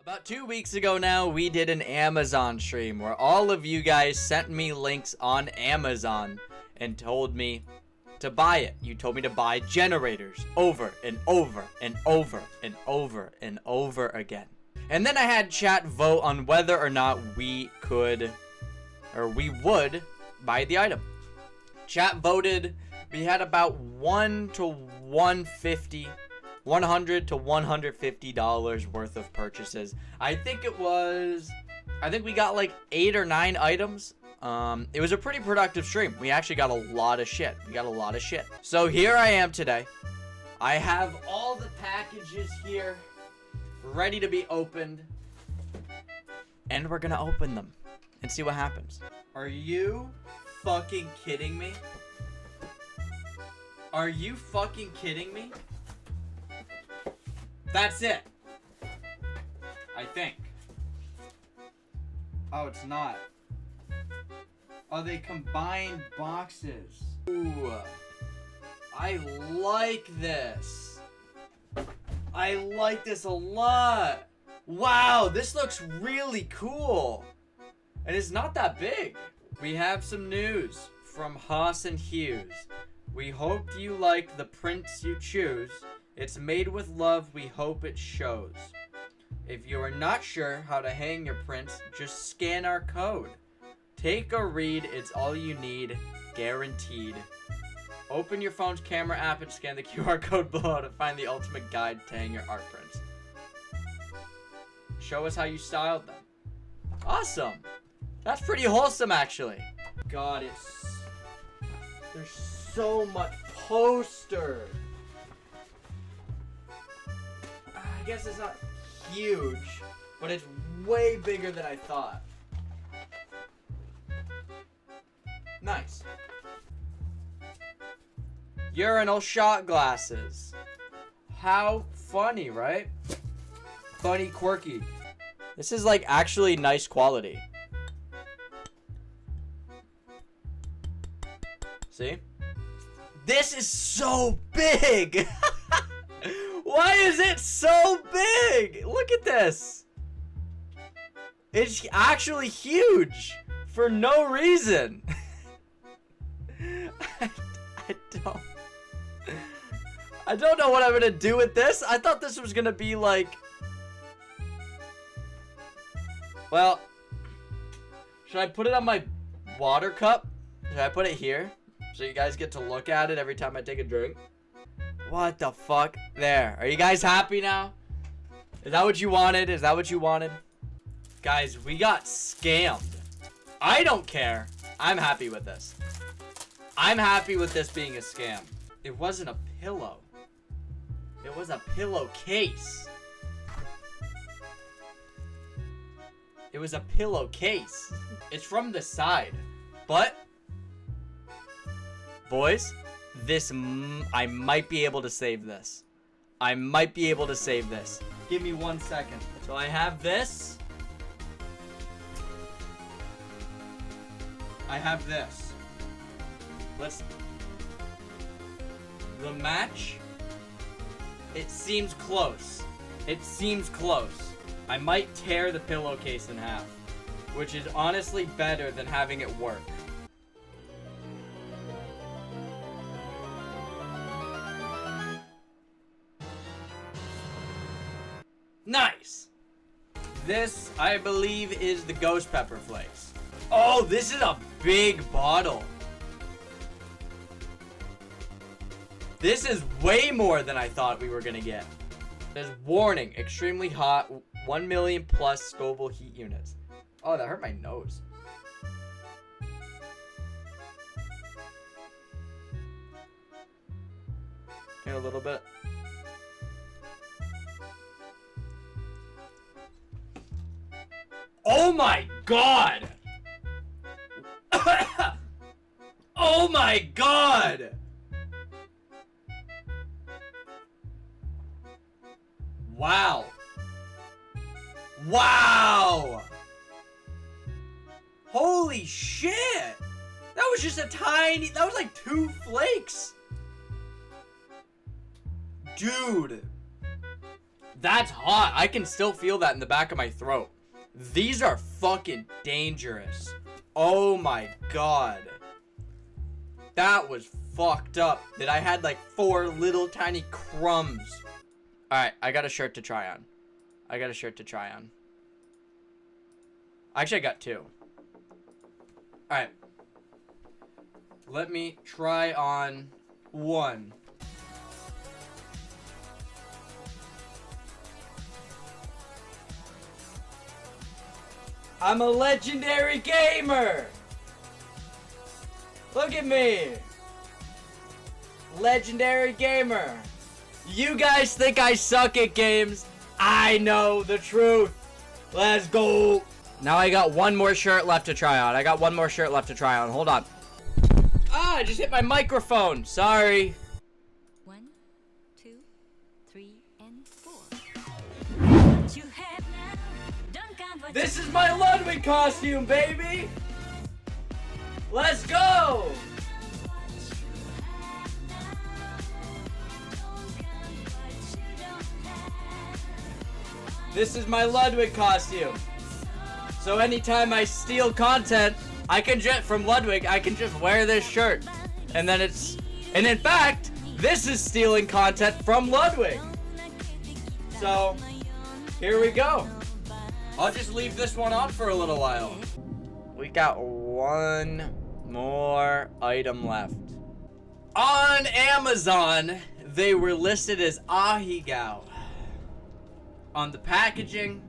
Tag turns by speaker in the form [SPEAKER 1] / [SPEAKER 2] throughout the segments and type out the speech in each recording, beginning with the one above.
[SPEAKER 1] About 2 weeks ago now, we did an Amazon stream where all of you guys sent me links on Amazon and told me to buy it. You told me to buy generators over and over and over and over and over again. And then I had chat vote on whether or not we could, or we would, buy the item. Chat voted. We had about $100 to $150 worth of purchases. I think we got like 8 or 9 items. It was a pretty productive stream. We actually got a lot of shit. So here I am today. I have all the packages here ready to be opened. And we're gonna open them and see what happens. Are you fucking kidding me? Are you fucking kidding me? That's it. I think. Oh, it's not. Oh, they combined boxes. Ooh. I like this. I like this a lot. Wow, this looks really cool. And it's not that big. We have some news from Haas and Hughes. We hope you like the prints you choose. It's made with love, we hope it shows. If you are not sure how to hang your prints, just scan our code. Take a read, it's all you need, guaranteed. Open your phone's camera app and scan the QR code below to find the ultimate guide to hang your art prints. Show us how you styled them. Awesome! That's pretty wholesome, actually. God, there's so much poster. I guess it's not huge, but it's way bigger than I thought. Nice. Urinal shot glasses. How funny, right? Funny, quirky. This is like actually nice quality. See? This is so big! Why is it so big? Look at this. It's actually huge for no reason. I don't know what I'm gonna do with this. I thought this was gonna be like, well, should I put it on my water cup? Should I put it here so you guys get to look at it every time I take a drink? What the fuck? There. Are you guys happy now? Is that what you wanted? Is that what you wanted? Guys, we got scammed. I don't care. I'm happy with this. I'm happy with this being a scam. It wasn't a pillow. It was a pillowcase. It was a pillowcase. It's from the side. But, boys, I might be able to save this. I might be able to save this. Give me 1 second. So I have this. I have this. The match. It seems close. It seems close. I might tear the pillowcase in half, which is honestly better than having it work. Nice! This, I believe, is the ghost pepper flakes. Oh, this is a big bottle. This is way more than I thought we were gonna get. There's warning, extremely hot, 1 million plus Scoville heat units. Oh, that hurt my nose. Okay, a little bit. Oh my god! Oh my god! Wow. Wow! Holy shit! That was just a tiny... That was like 2 flakes. Dude. That's hot. I can still feel that in the back of my throat. These are fucking dangerous. Oh my god. That was fucked up. That I had like 4 little tiny crumbs. Alright, I got a shirt to try on. Actually, I got 2. Alright. Let me try on 1. I'm a legendary gamer! Look at me! Legendary gamer! You guys think I suck at games? I know the truth! Let's go! Now I got 1 more shirt left to try on. Hold on. Ah, I just hit my microphone. Sorry.
[SPEAKER 2] 1, 2, 3, and 4.
[SPEAKER 1] This is my Ludwig costume, baby! Let's go! This is my Ludwig costume. So anytime I steal content, I can just wear this shirt. And in fact, this is stealing content from Ludwig. So, here we go. I'll just leave this one on for a little while. We got 1 more item left. On Amazon, they were listed as ahigao. On the packaging,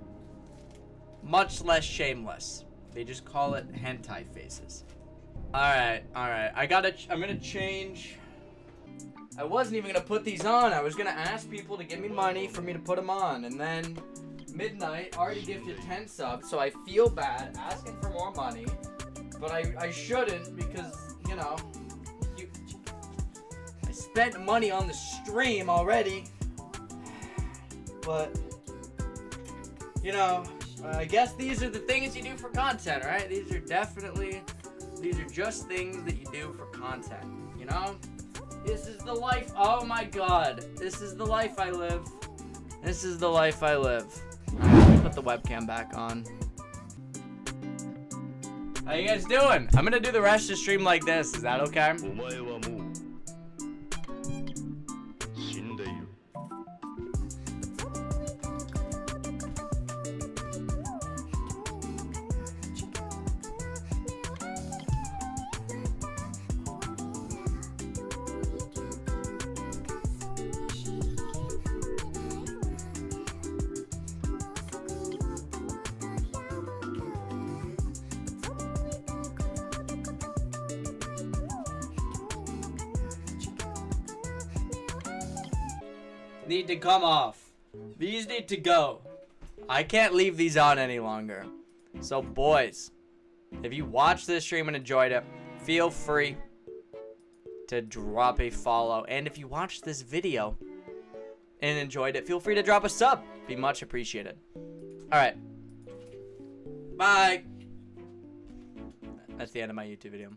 [SPEAKER 1] much less shameless. They just call it hentai faces. Alright. I'm gonna change. I wasn't even gonna put these on. I was gonna ask people to give me money for me to put them on. And then Midnight already gifted 10 subs, so I feel bad asking for more money. But I shouldn't because, you know, I spent money on the stream already. But, you know, I guess these are the things you do for content, right? These are just things that you do for content, you know? This is the life. Oh my god. This is the life I live. Let me put the webcam back on. How you guys doing? I'm gonna do the rest of the stream like this. Is that okay? Need to come off. These need to go. I can't leave these on any longer. So boys, if you watched this stream and enjoyed it, feel free to drop a follow. And if you watched this video and enjoyed it, feel free to drop a sub. Be much appreciated. Alright. Bye. That's the end of my YouTube video.